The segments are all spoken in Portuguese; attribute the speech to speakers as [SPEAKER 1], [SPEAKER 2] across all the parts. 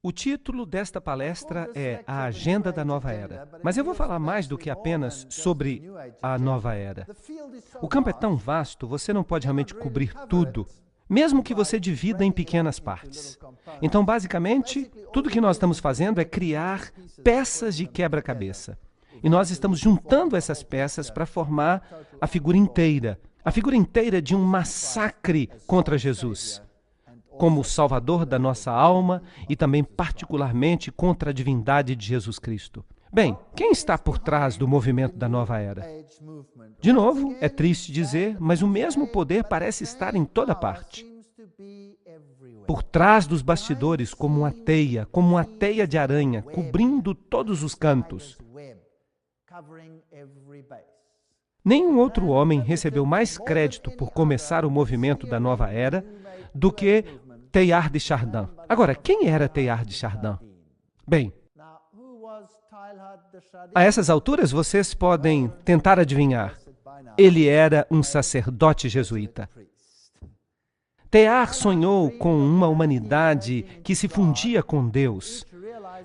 [SPEAKER 1] O título desta palestra é A Agenda da Nova Era, mas eu vou falar mais do que apenas sobre a Nova Era. O campo é tão vasto, você não pode realmente cobrir tudo, mesmo que você divida em pequenas partes. Então, basicamente, tudo que nós estamos fazendo é criar peças de quebra-cabeça. E nós estamos juntando essas peças para formar a figura inteira de um massacre contra Jesus, como o Salvador da nossa alma e também particularmente contra a divindade de Jesus Cristo. Bem, quem está por trás do movimento da nova era? De novo, é triste dizer, mas o mesmo poder parece estar em toda parte. Por trás dos bastidores, como uma teia de aranha, cobrindo todos os cantos. Nenhum outro homem recebeu mais crédito por começar o movimento da nova era do que Teilhard de Chardin. Agora, quem era Teilhard de Chardin? Bem, a essas alturas vocês podem tentar adivinhar. Ele era um sacerdote jesuíta. Teilhard sonhou com uma humanidade que se fundia com Deus,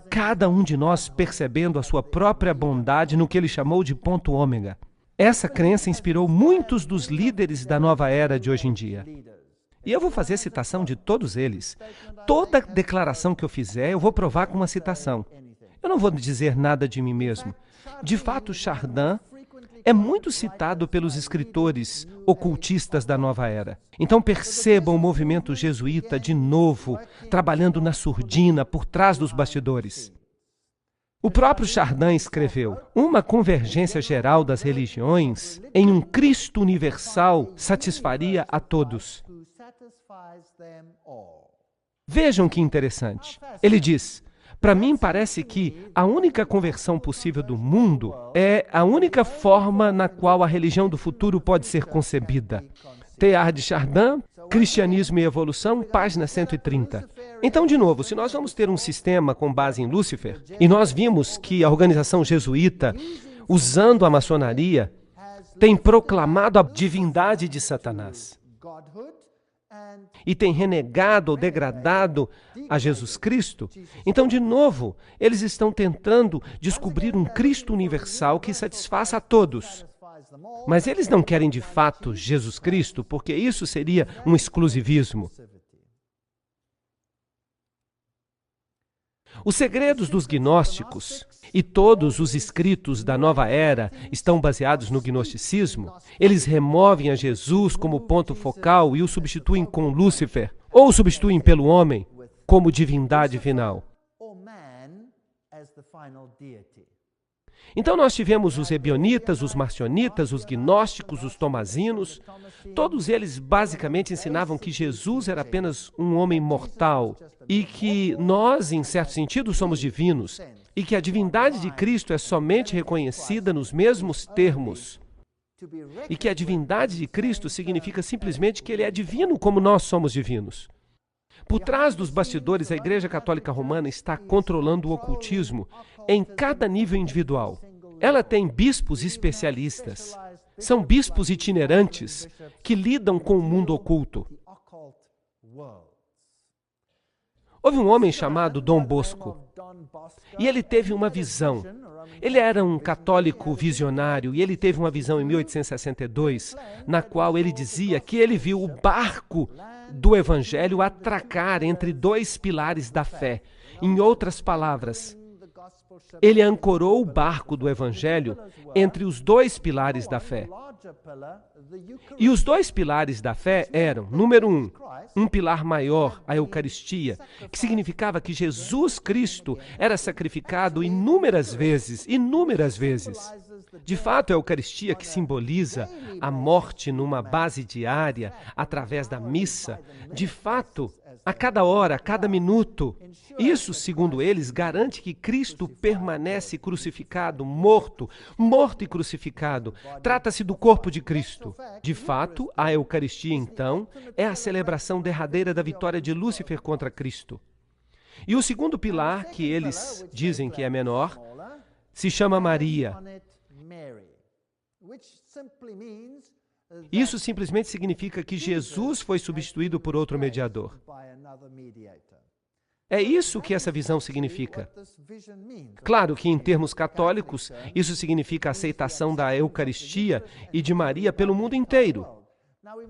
[SPEAKER 1] cada um de nós percebendo a sua própria bondade no que ele chamou de ponto ômega. Essa crença inspirou muitos dos líderes da nova era de hoje em dia. E eu vou fazer citação de todos eles. Toda declaração que eu fizer, eu vou provar com uma citação. Eu não vou dizer nada de mim mesmo. De fato, Chardin é muito citado pelos escritores ocultistas da nova era. Então percebam o movimento jesuíta de novo, trabalhando na surdina, por trás dos bastidores. O próprio Chardin escreveu: uma convergência geral das religiões em um Cristo universal satisfaria a todos. Vejam que interessante. Ele diz: para mim parece que a única conversão possível do mundo é a única forma na qual a religião do futuro pode ser concebida. Teilhard de Chardin, Cristianismo e Evolução, página 130. Então, de novo, se nós vamos ter um sistema com base em Lúcifer, e nós vimos que a organização jesuíta, usando a maçonaria, tem proclamado a divindade de Satanás, e tem renegado ou degradado a Jesus Cristo, então, de novo, eles estão tentando descobrir um Cristo universal que satisfaça a todos. Mas eles não querem de fato Jesus Cristo, porque isso seria um exclusivismo. Os segredos dos gnósticos e todos os escritos da nova era estão baseados no gnosticismo. Eles removem a Jesus como ponto focal e o substituem com Lúcifer, ou o substituem pelo homem como divindade final. Então nós tivemos os ebionitas, os marcionitas, os gnósticos, os tomazinos. Todos eles basicamente ensinavam que Jesus era apenas um homem mortal e que nós, em certo sentido, somos divinos e que a divindade de Cristo é somente reconhecida nos mesmos termos e que a divindade de Cristo significa simplesmente que ele é divino como nós somos divinos. Por trás dos bastidores, a Igreja Católica Romana está controlando o ocultismo em cada nível individual. Ela tem bispos especialistas. São bispos itinerantes que lidam com o mundo oculto. Houve um homem chamado Dom Bosco e ele teve uma visão. Ele era um católico visionário e ele teve uma visão em 1862, na qual ele dizia que ele viu o barco do Evangelho atracar entre dois pilares da fé. Em outras palavras, ele ancorou o barco do Evangelho entre os dois pilares da fé. E os dois pilares da fé eram, número um pilar maior, a Eucaristia, que significava que Jesus Cristo era sacrificado inúmeras vezes. De fato, a Eucaristia, que simboliza a morte numa base diária, através da missa, de fato, a cada hora, a cada minuto. Isso, segundo eles, garante que Cristo permanece crucificado, morto e crucificado. Trata-se do corpo de Cristo. De fato, a Eucaristia, então, é a celebração derradeira da vitória de Lúcifer contra Cristo. E o segundo pilar, que eles dizem que é menor, se chama Maria. Isso simplesmente significa que Jesus foi substituído por outro mediador. É isso que essa visão significa. Claro que, em termos católicos, isso significa a aceitação da Eucaristia e de Maria pelo mundo inteiro.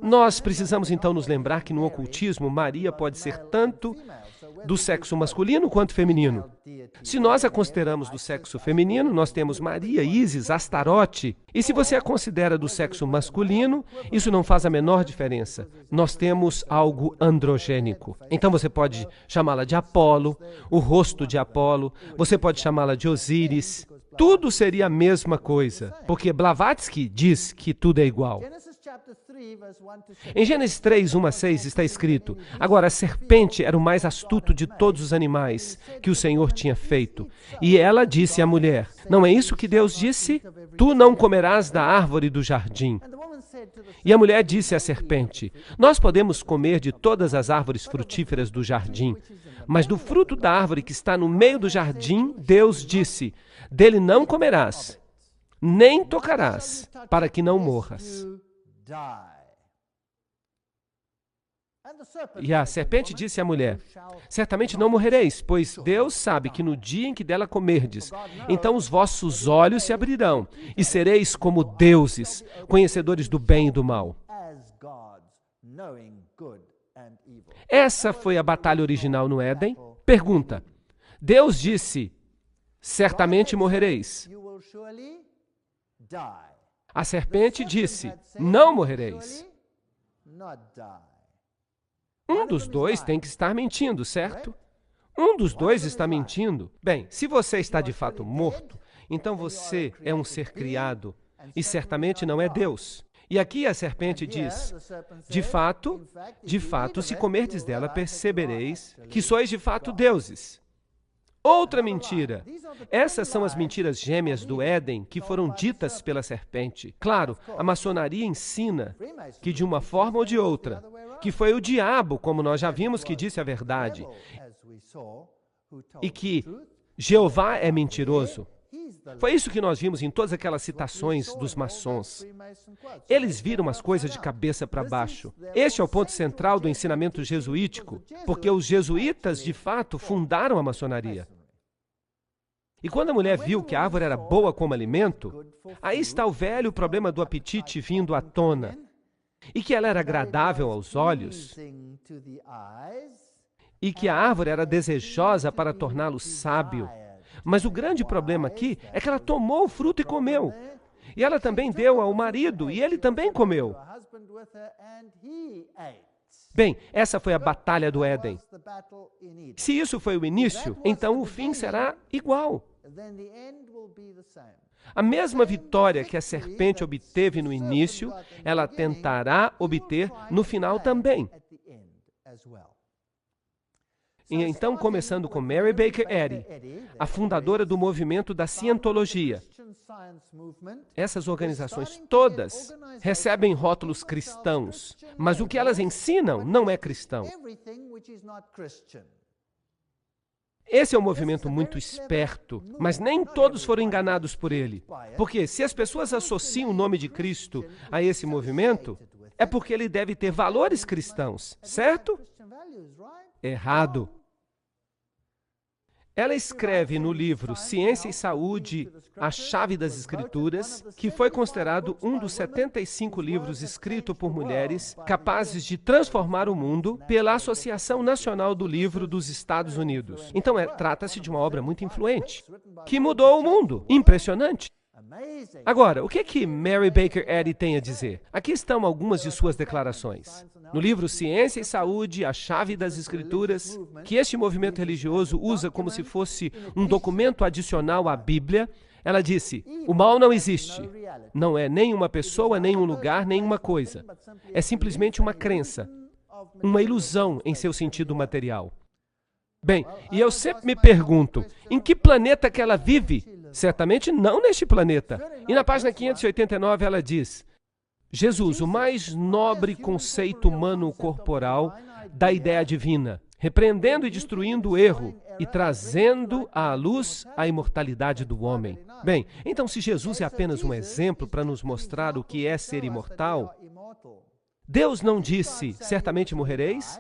[SPEAKER 1] Nós precisamos então nos lembrar que no ocultismo, Maria pode ser tanto do sexo masculino quanto feminino. Se nós a consideramos do sexo feminino, nós temos Maria, Ísis, Astarote. E se você a considera do sexo masculino, isso não faz a menor diferença. Nós temos algo androgênico. Então você pode chamá-la de Apolo, o rosto de Apolo, você pode chamá-la de Osíris. Tudo seria a mesma coisa, porque Blavatsky diz que tudo é igual. Em Gênesis 3, 1 a 6 está escrito: agora a serpente era o mais astuto de todos os animais que o Senhor tinha feito. E ela disse à mulher: não é isso que Deus disse? Tu não comerás da árvore do jardim. E a mulher disse à serpente: nós podemos comer de todas as árvores frutíferas do jardim, mas do fruto da árvore que está no meio do jardim, Deus disse: dele não comerás, nem tocarás, para que não morras. E a serpente disse à mulher: certamente não morrereis, pois Deus sabe que no dia em que dela comerdes, então os vossos olhos se abrirão, e sereis como deuses, conhecedores do bem e do mal. Essa foi a batalha original no Éden. Pergunta: Deus disse: certamente morrereis. A serpente disse: não morrereis. Um dos dois tem que estar mentindo, certo? Um dos dois está mentindo. Bem, se você está de fato morto, então você é um ser criado e certamente não é Deus. E aqui a serpente diz: de fato, se comerdes dela, percebereis que sois de fato deuses. Outra mentira. Essas são as mentiras gêmeas do Éden que foram ditas pela serpente. Claro, a maçonaria ensina que de uma forma ou de outra, que foi o diabo, como nós já vimos, que disse a verdade, e que Jeová é mentiroso. Foi isso que nós vimos em todas aquelas citações dos maçons. Eles viram as coisas de cabeça para baixo. Este é o ponto central do ensinamento jesuítico, porque os jesuítas, de fato, fundaram a maçonaria. E quando a mulher viu que a árvore era boa como alimento, aí está o velho problema do apetite vindo à tona. E que ela era agradável aos olhos, e que a árvore era desejosa para torná-lo sábio. Mas o grande problema aqui é que ela tomou o fruto e comeu. E ela também deu ao marido, e ele também comeu. Bem, essa foi a batalha do Éden. Se isso foi o início, então o fim será igual. A mesma vitória que a serpente obteve no início, ela tentará obter no final também. E então, começando com Mary Baker Eddy, a fundadora do movimento da cientologia. Essas organizações todas recebem rótulos cristãos, mas o que elas ensinam não é cristão. Esse é um movimento muito esperto, mas nem todos foram enganados por ele. Porque se as pessoas associam o nome de Cristo a esse movimento, é porque ele deve ter valores cristãos, certo? Errado. Ela escreve no livro Ciência e Saúde, a Chave das Escrituras, que foi considerado um dos 75 livros escritos por mulheres capazes de transformar o mundo pela Associação Nacional do Livro dos Estados Unidos. Então, trata-se de uma obra muito influente, que mudou o mundo. Impressionante. Agora, o que Mary Baker Eddy tem a dizer? Aqui estão algumas de suas declarações. No livro Ciência e Saúde, a Chave das Escrituras, que este movimento religioso usa como se fosse um documento adicional à Bíblia, ela disse: o mal não existe. Não é nem uma pessoa, nem um lugar, nem uma coisa. É simplesmente uma crença, uma ilusão em seu sentido material. Bem, e eu sempre me pergunto, em que planeta que ela vive? Certamente não neste planeta. E na página 589 ela diz: Jesus, o mais nobre conceito humano corporal da ideia divina, repreendendo e destruindo o erro e trazendo à luz a imortalidade do homem. Bem, então se Jesus é apenas um exemplo para nos mostrar o que é ser imortal, Deus não disse, certamente morrereis?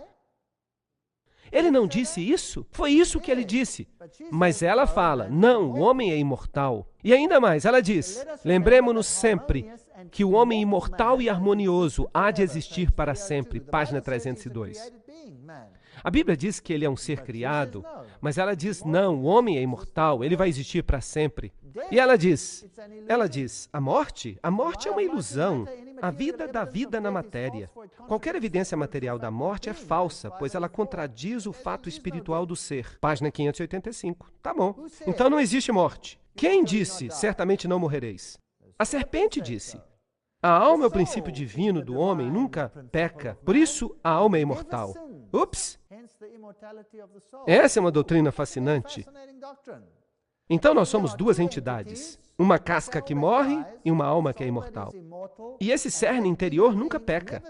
[SPEAKER 1] Ele não disse isso? Foi isso que ele disse. Mas ela fala, não, o homem é imortal. E ainda mais, ela diz, lembremos-nos sempre que o homem imortal e harmonioso há de existir para sempre. Página 302. A Bíblia diz que ele é um ser criado, mas ela diz, não, o homem é imortal, ele vai existir para sempre. E ela diz, a morte é uma ilusão. A vida dá vida na matéria. Qualquer evidência material da morte é falsa, pois ela contradiz o fato espiritual do ser. Página 585. Tá bom. Então não existe morte. Quem disse, certamente não morrereis? A serpente disse. A alma é o princípio divino do homem, nunca peca. Por isso, a alma é imortal. Ups! Essa é uma doutrina fascinante. Então nós somos duas entidades. Uma casca que morre e uma alma que é imortal. E esse cerne interior nunca peca.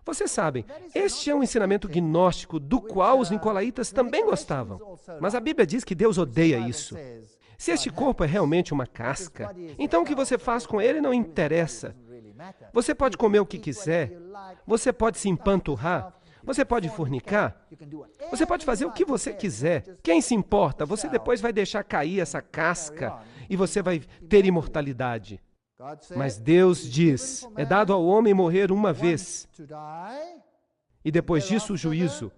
[SPEAKER 1] Vocês sabem, este é um ensinamento gnóstico do qual os nicolaítas também gostavam. Mas a Bíblia diz que Deus odeia isso. Se este corpo é realmente uma casca, então o que você faz com ele não interessa. Você pode comer o que quiser, você pode se empanturrar, você pode fornicar, você pode fazer o que você quiser. Quem se importa? Você depois vai deixar cair essa casca e você vai ter imortalidade. Mas Deus diz, é dado ao homem morrer uma vez e depois disso o juízo.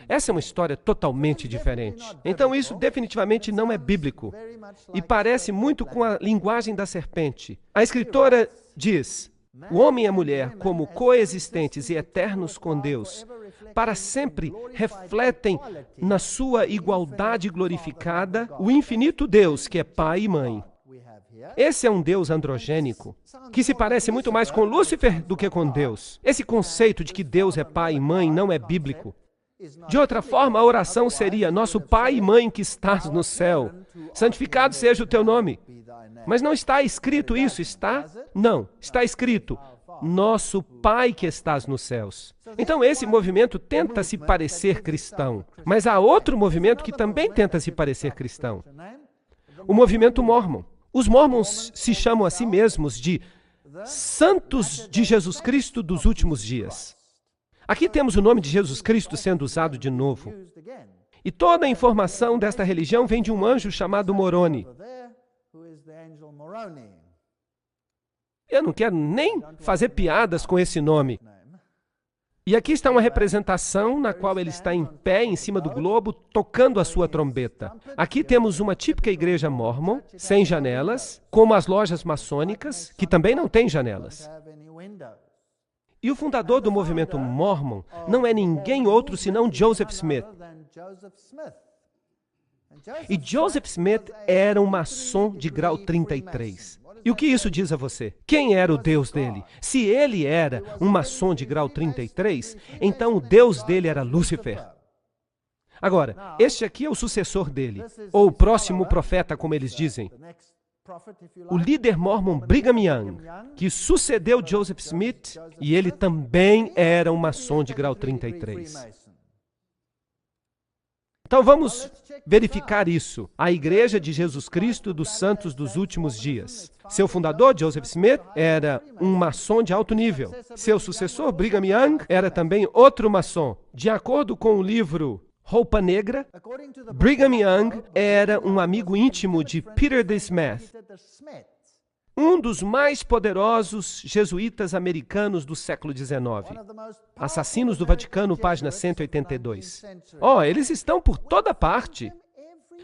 [SPEAKER 1] Essa é uma história totalmente diferente. Então isso definitivamente não é bíblico e parece muito com a linguagem da serpente. A escritora diz, o homem e a mulher, como coexistentes e eternos com Deus, para sempre refletem na sua igualdade glorificada o infinito Deus, que é pai e mãe. Esse é um Deus androgênico, que se parece muito mais com Lúcifer do que com Deus. Esse conceito de que Deus é pai e mãe não é bíblico. De outra forma, a oração seria, nosso Pai e Mãe que estás no céu, santificado seja o teu nome. Mas não está escrito isso, está? Não, está escrito, nosso Pai que estás nos céus. Então esse movimento tenta se parecer cristão, mas há outro movimento que também tenta se parecer cristão. O movimento mórmon. Os mórmons se chamam a si mesmos de santos de Jesus Cristo dos últimos dias. Aqui temos o nome de Jesus Cristo sendo usado de novo. E toda a informação desta religião vem de um anjo chamado Moroni. Eu não quero nem fazer piadas com esse nome. E aqui está uma representação na qual ele está em pé em cima do globo, tocando a sua trombeta. Aqui temos uma típica igreja mórmon, sem janelas, como as lojas maçônicas, que também não têm janelas. E o fundador do movimento mórmon não é ninguém outro senão Joseph Smith. E Joseph Smith era um maçom de grau 33. E o que isso diz a você? Quem era o Deus dele? Se ele era um maçom de grau 33, então o Deus dele era Lúcifer. Agora, este aqui é o sucessor dele, ou o próximo profeta, como eles dizem. O líder mórmon Brigham Young, que sucedeu Joseph Smith, e ele também era um maçom de grau 33. Então vamos verificar isso. A Igreja de Jesus Cristo dos Santos dos Últimos Dias. Seu fundador, Joseph Smith, era um maçom de alto nível. Seu sucessor, Brigham Young, era também outro maçom. De acordo com o livro Roupa Negra, Brigham Young era um amigo íntimo de Peter D. Smith, um dos mais poderosos jesuítas americanos do século XIX. Assassinos do Vaticano, página 182. Eles estão por toda parte.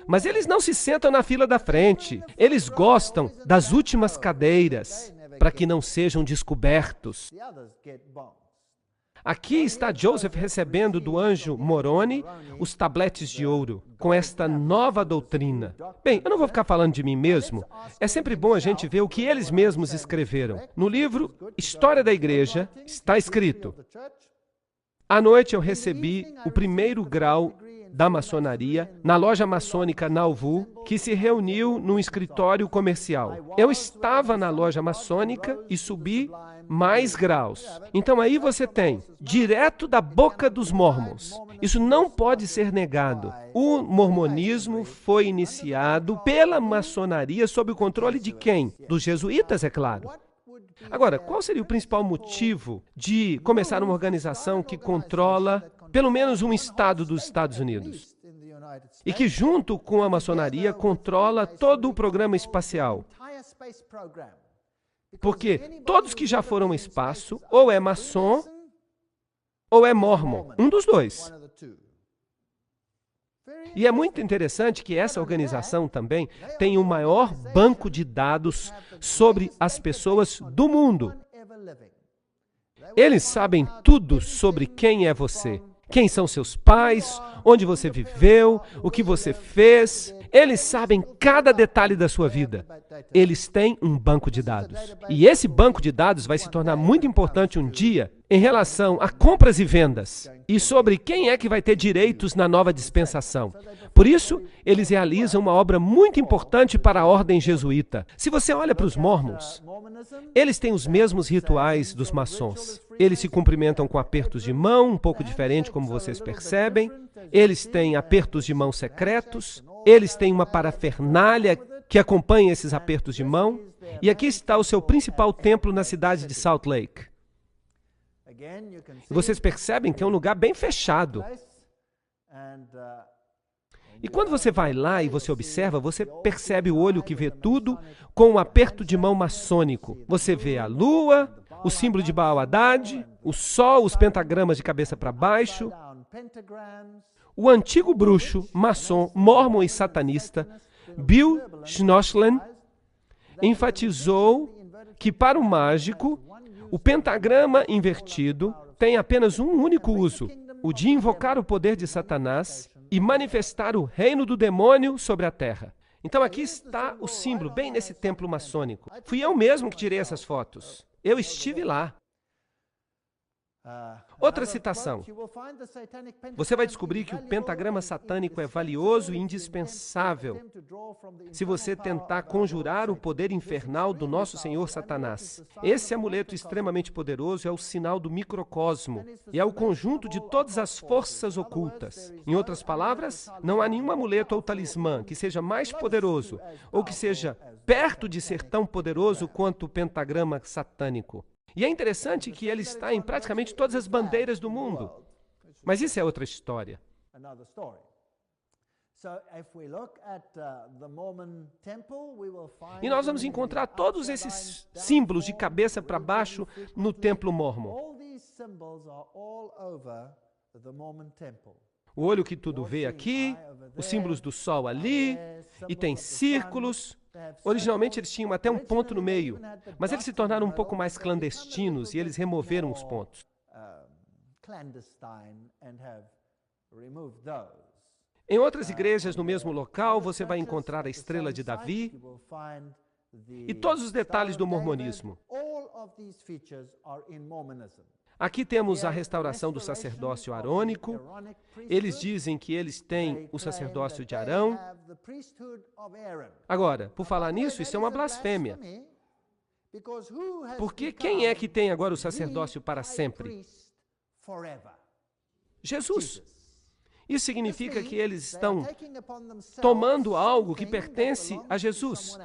[SPEAKER 1] Mas eles não se sentam na fila da frente. Eles gostam das últimas cadeiras, para que não sejam descobertos. Aqui está Joseph recebendo do anjo Moroni os tabletes de ouro, com esta nova doutrina. Bem, eu não vou ficar falando de mim mesmo. É sempre bom a gente ver o que eles mesmos escreveram. No livro História da Igreja, está escrito: à noite eu recebi o primeiro grau da maçonaria na loja maçônica Nauvoo, que se reuniu num escritório comercial. Eu estava na loja maçônica e subi mais graus. Então aí você tem, direto da boca dos mórmons. Isso não pode ser negado. O mormonismo foi iniciado pela maçonaria sob o controle de quem? Dos jesuítas, é claro. Agora, qual seria o principal motivo de começar uma organização que controla pelo menos um estado dos Estados Unidos? E que, junto com a maçonaria, controla todo o programa espacial? Porque todos que já foram ao espaço, ou é maçom, ou é mormon. Um dos dois. E é muito interessante que essa organização também tem o maior banco de dados sobre as pessoas do mundo. Eles sabem tudo sobre quem é você. Quem são seus pais, onde você viveu, o que você fez. Eles sabem cada detalhe da sua vida. Eles têm um banco de dados. E esse banco de dados vai se tornar muito importante um dia em relação a compras e vendas e sobre quem é que vai ter direitos na nova dispensação. Por isso, eles realizam uma obra muito importante para a ordem jesuíta. Se você olha para os mormons, eles têm os mesmos rituais dos maçons. Eles se cumprimentam com apertos de mão, um pouco diferente, como vocês percebem. Eles têm apertos de mão secretos. Eles têm uma parafernália que acompanha esses apertos de mão. E aqui está o seu principal templo na cidade de Salt Lake. E vocês percebem que é um lugar bem fechado. E quando você vai lá e você observa, você percebe o olho que vê tudo com um aperto de mão maçônico. Você vê a lua, o símbolo de Baal Haddad, o sol, os pentagramas de cabeça para baixo. O antigo bruxo, maçom, mormon e satanista, Bill Schnoschlen, enfatizou que para o mágico, o pentagrama invertido tem apenas um único uso, o de invocar o poder de Satanás e manifestar o reino do demônio sobre a terra. Então aqui está o símbolo, bem nesse templo maçônico. Fui eu mesmo que tirei essas fotos. Eu estive lá. Outra citação. Você vai descobrir que o pentagrama satânico é valioso e indispensável se você tentar conjurar o poder infernal do nosso Senhor Satanás. Esse amuleto extremamente poderoso é o sinal do microcosmo e é o conjunto de todas as forças ocultas. Em outras palavras, não há nenhum amuleto ou talismã que seja mais poderoso ou que seja perto de ser tão poderoso quanto o pentagrama satânico. E é interessante que ele está em praticamente todas as bandeiras do mundo. Mas isso é outra história. E nós vamos encontrar todos esses símbolos de cabeça para baixo no templo mormon. O olho que tudo vê aqui, os símbolos do sol ali, e tem círculos. Originalmente eles tinham até um ponto no meio, mas eles se tornaram um pouco mais clandestinos e eles removeram os pontos. Em outras igrejas no mesmo local, você vai encontrar a estrela de Davi e todos os detalhes do mormonismo. Aqui temos a restauração do sacerdócio arônico. Eles dizem que eles têm o sacerdócio de Arão. Agora, por falar nisso, isso é uma blasfêmia. Porque quem é que tem agora o sacerdócio para sempre? Jesus. Isso significa que eles estão tomando algo que pertence a Jesus.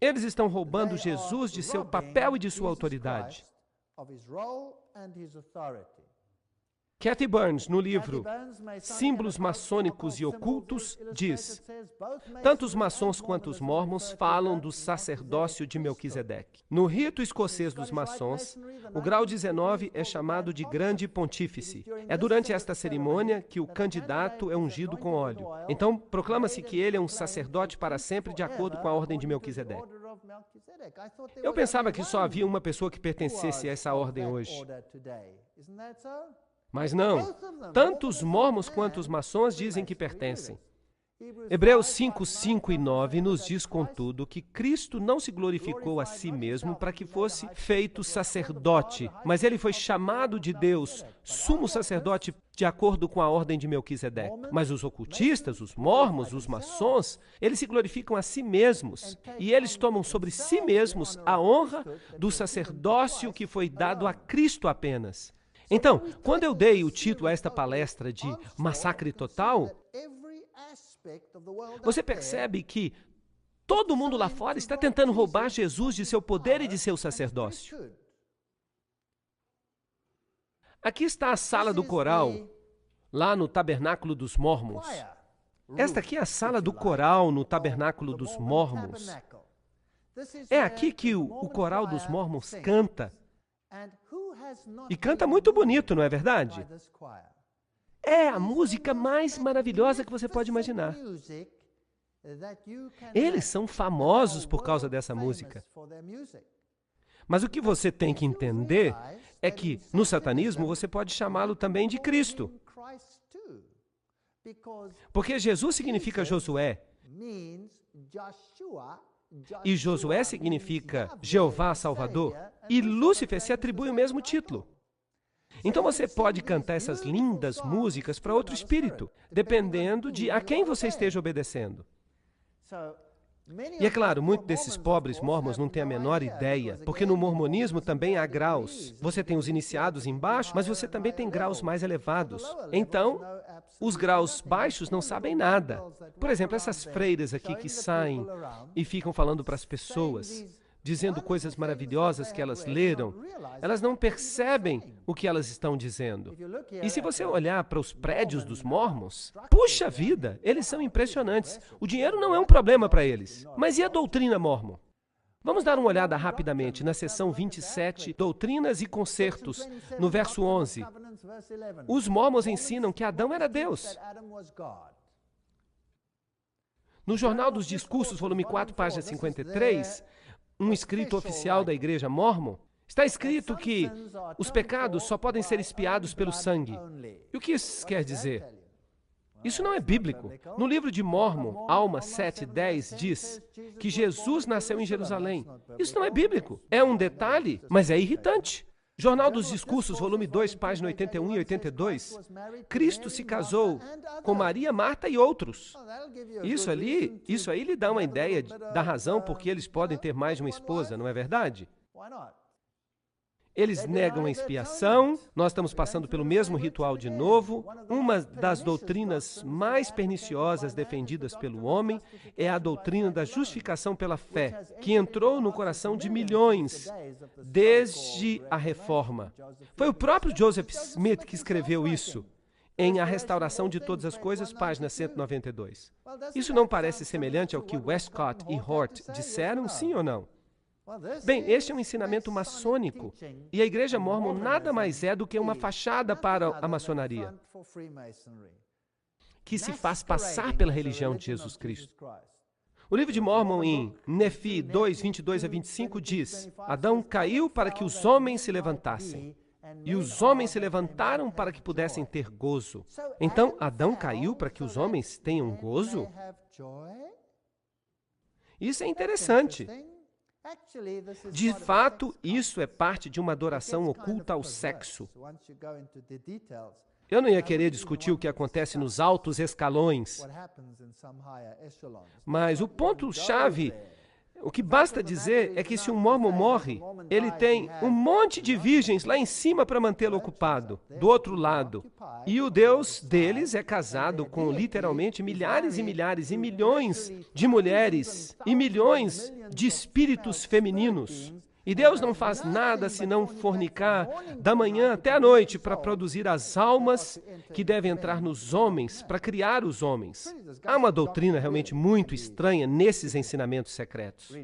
[SPEAKER 1] Eles estão roubando Jesus de seu papel e de sua autoridade. Kathy Burns, no livro Símbolos Maçônicos e Ocultos, diz: tanto os maçons quanto os mormons falam do sacerdócio de Melquisedeque. No rito escocês dos maçons, o grau 19 é chamado de Grande Pontífice. É durante esta cerimônia que o candidato é ungido com óleo. Então, proclama-se que ele é um sacerdote para sempre de acordo com a ordem de Melquisedeque. Eu pensava que só havia uma pessoa que pertencesse a essa ordem hoje. Mas não, tanto os mormons quanto os maçons dizem que pertencem. Hebreus 5, 5 e 9 nos diz, contudo, que Cristo não se glorificou a si mesmo para que fosse feito sacerdote, mas ele foi chamado de Deus, sumo sacerdote, de acordo com a ordem de Melquisedeque. Mas os ocultistas, os mormons, os maçons, eles se glorificam a si mesmos e eles tomam sobre si mesmos a honra do sacerdócio que foi dado a Cristo apenas. Então, quando eu dei o título a esta palestra de Massacre Total, você percebe que Todo mundo lá fora está tentando roubar Jesus de seu poder e de seu sacerdócio. Aqui está a sala do coral, lá no Tabernáculo dos Mórmons. Esta aqui é a sala do coral no Tabernáculo dos Mórmons. É aqui que o coral dos Mórmons canta. E canta muito bonito, não é verdade? É a música mais maravilhosa que você pode imaginar. Eles são famosos por causa dessa música. Mas o que você tem que entender é que, no satanismo, você pode chamá-lo também de Cristo. Porque Jesus significa Josué. E Josué significa Jeová Salvador. E Lúcifer se atribui o mesmo título. Então você pode cantar essas lindas músicas para outro espírito, dependendo de a quem você esteja obedecendo. E é claro, muitos desses pobres mormons não têm a menor ideia, porque no mormonismo também há graus. Você tem os iniciados embaixo, mas você também tem graus mais elevados. Então, os graus baixos não sabem nada. Por exemplo, essas freiras aqui que saem e ficam falando para as pessoas, dizendo coisas maravilhosas que elas leram, elas não percebem o que elas estão dizendo. E se você olhar para os prédios dos mormons, puxa vida, eles são impressionantes. O dinheiro não é um problema para eles. Mas e a doutrina mormon? Vamos dar uma olhada rapidamente na seção 27, Doutrinas e Concertos, no verso 11. Os mormons ensinam que Adão era Deus. No Jornal dos Discursos, volume 4, página 53, um escrito oficial da Igreja Mormon, está escrito que os pecados só podem ser expiados pelo sangue. E o que isso quer dizer? Isso não é bíblico. No livro de Mormon, Alma 7:10, diz que Jesus nasceu em Jerusalém. Isso não é bíblico. É um detalhe, mas é irritante. Jornal dos Discursos, volume 2, página 81 e 82. Cristo se casou com Maria, Marta e outros. Isso aí lhe dá uma ideia da razão por que eles podem ter mais de uma esposa, não é verdade? Eles negam a expiação, nós estamos passando pelo mesmo ritual de novo. Uma das doutrinas mais perniciosas defendidas pelo homem é a doutrina da justificação pela fé, que entrou no coração de milhões desde a Reforma. Foi o próprio Joseph Smith que escreveu isso, em A Restauração de Todas as Coisas, página 192. Isso não parece semelhante ao que Westcott e Hort disseram, sim ou não? Bem, este é um ensinamento maçônico, e a Igreja Mormon nada mais é do que uma fachada para a maçonaria, que se faz passar pela religião de Jesus Cristo. O livro de Mormon, em Nefi 2, 22 a 25, diz: Adão caiu para que os homens se levantassem, e os homens se levantaram para que pudessem ter gozo. Então, Adão caiu para que os homens tenham gozo? Isso é interessante. De fato, isso é parte de uma adoração oculta ao sexo. Eu não ia querer discutir o que acontece nos altos escalões, mas o ponto-chave, o que basta dizer é que se um mormon morre, ele tem um monte de virgens lá em cima para mantê-lo ocupado, do outro lado. E o Deus deles é casado com literalmente milhares e milhares e milhões de mulheres e milhões de espíritos femininos. E Deus não faz nada senão fornicar da manhã até a noite para produzir as almas que devem entrar nos homens, para criar os homens. Há uma doutrina realmente muito estranha nesses ensinamentos secretos.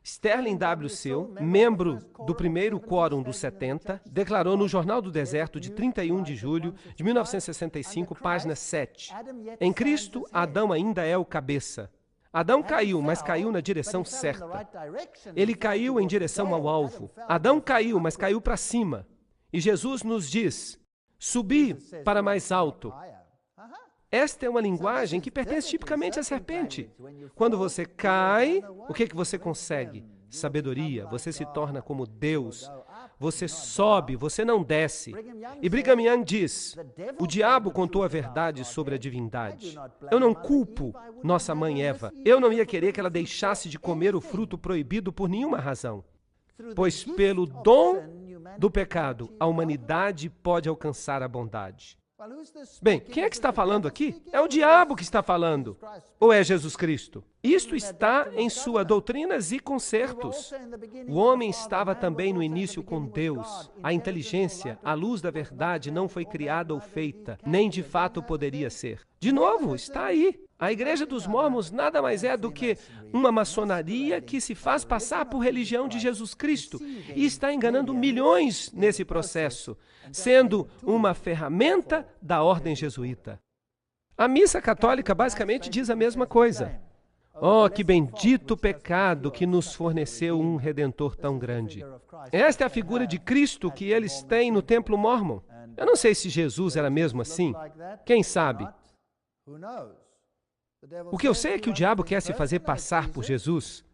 [SPEAKER 1] Sterling W. Seal, membro do primeiro Quórum dos 70, declarou no Jornal do Deserto de 31 de julho de 1965, página 7, em Cristo, Adão ainda é o cabeça. Adão caiu, mas caiu na direção certa. Ele caiu em direção ao alvo. Adão caiu, mas caiu para cima. E Jesus nos diz, subi para mais alto. Esta é uma linguagem que pertence tipicamente à serpente. Quando você cai, o que você consegue? Sabedoria. Você se torna como Deus. Você sobe, você não desce. E Brigham Young diz, o diabo contou a verdade sobre a divindade. Eu não culpo nossa mãe Eva. Eu não ia querer que ela deixasse de comer o fruto proibido por nenhuma razão. Pois pelo dom do pecado, a humanidade pode alcançar a bondade. Bem, quem é que está falando aqui? É o diabo que está falando. Ou é Jesus Cristo? Isto está em sua doutrinas e concertos. O homem estava também no início com Deus. A inteligência, a luz da verdade não foi criada ou feita, nem de fato poderia ser. De novo, está aí. A Igreja dos Mórmons nada mais é do que uma maçonaria que se faz passar por religião de Jesus Cristo e está enganando milhões nesse processo, sendo uma ferramenta da ordem jesuíta. A missa católica basicamente diz a mesma coisa. Oh, que bendito pecado que nos forneceu um Redentor tão grande. Esta é a figura de Cristo que eles têm no Templo Mórmon. Eu não sei se Jesus era mesmo assim. Quem sabe? O que eu sei é que o diabo quer se fazer passar por Jesus.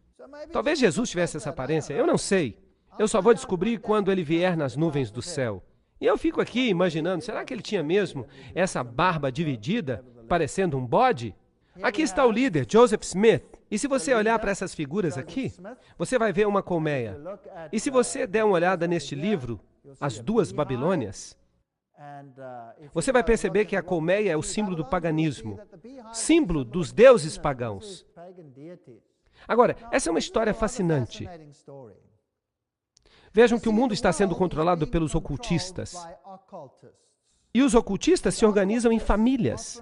[SPEAKER 1] Talvez Jesus tivesse essa aparência, eu não sei. Eu só vou descobrir quando ele vier nas nuvens do céu. E eu fico aqui imaginando, será que ele tinha mesmo essa barba dividida, parecendo um bode? Aqui está o líder, Joseph Smith. E se você olhar para essas figuras aqui, você vai ver uma colmeia. E se você der uma olhada neste livro, As Duas Babilônias, você vai perceber que a colmeia é o símbolo do paganismo, símbolo dos deuses pagãos. Agora, essa é uma história fascinante. Vejam que o mundo está sendo controlado pelos ocultistas. E os ocultistas se organizam em famílias.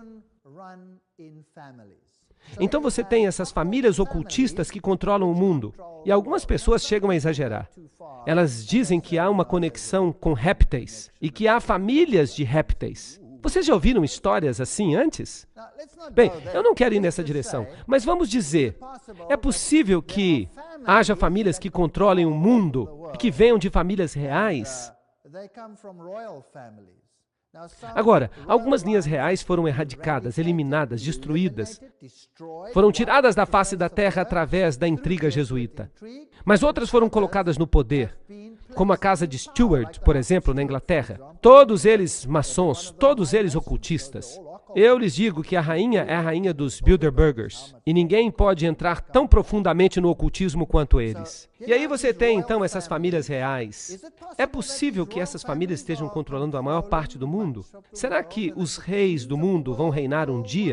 [SPEAKER 1] Então você tem essas famílias ocultistas que controlam o mundo. E algumas pessoas chegam a exagerar. Elas dizem que há uma conexão com répteis e que há famílias de répteis. Vocês já ouviram histórias assim antes? Bem, eu não quero ir nessa direção, mas vamos dizer, é possível que haja famílias que controlem o mundo e que venham de famílias reais? Agora, algumas linhas reais foram erradicadas, eliminadas, destruídas. Foram tiradas da face da terra através da intriga jesuíta. Mas outras foram colocadas no poder, como a casa de Stuart, por exemplo, na Inglaterra. Todos eles maçons, todos eles ocultistas. Eu lhes digo que a rainha é a rainha dos Bilderbergers, e ninguém pode entrar tão profundamente no ocultismo quanto eles. E aí você tem, então, essas famílias reais. É possível que essas famílias estejam controlando a maior parte do mundo? Será que os reis do mundo vão reinar um dia?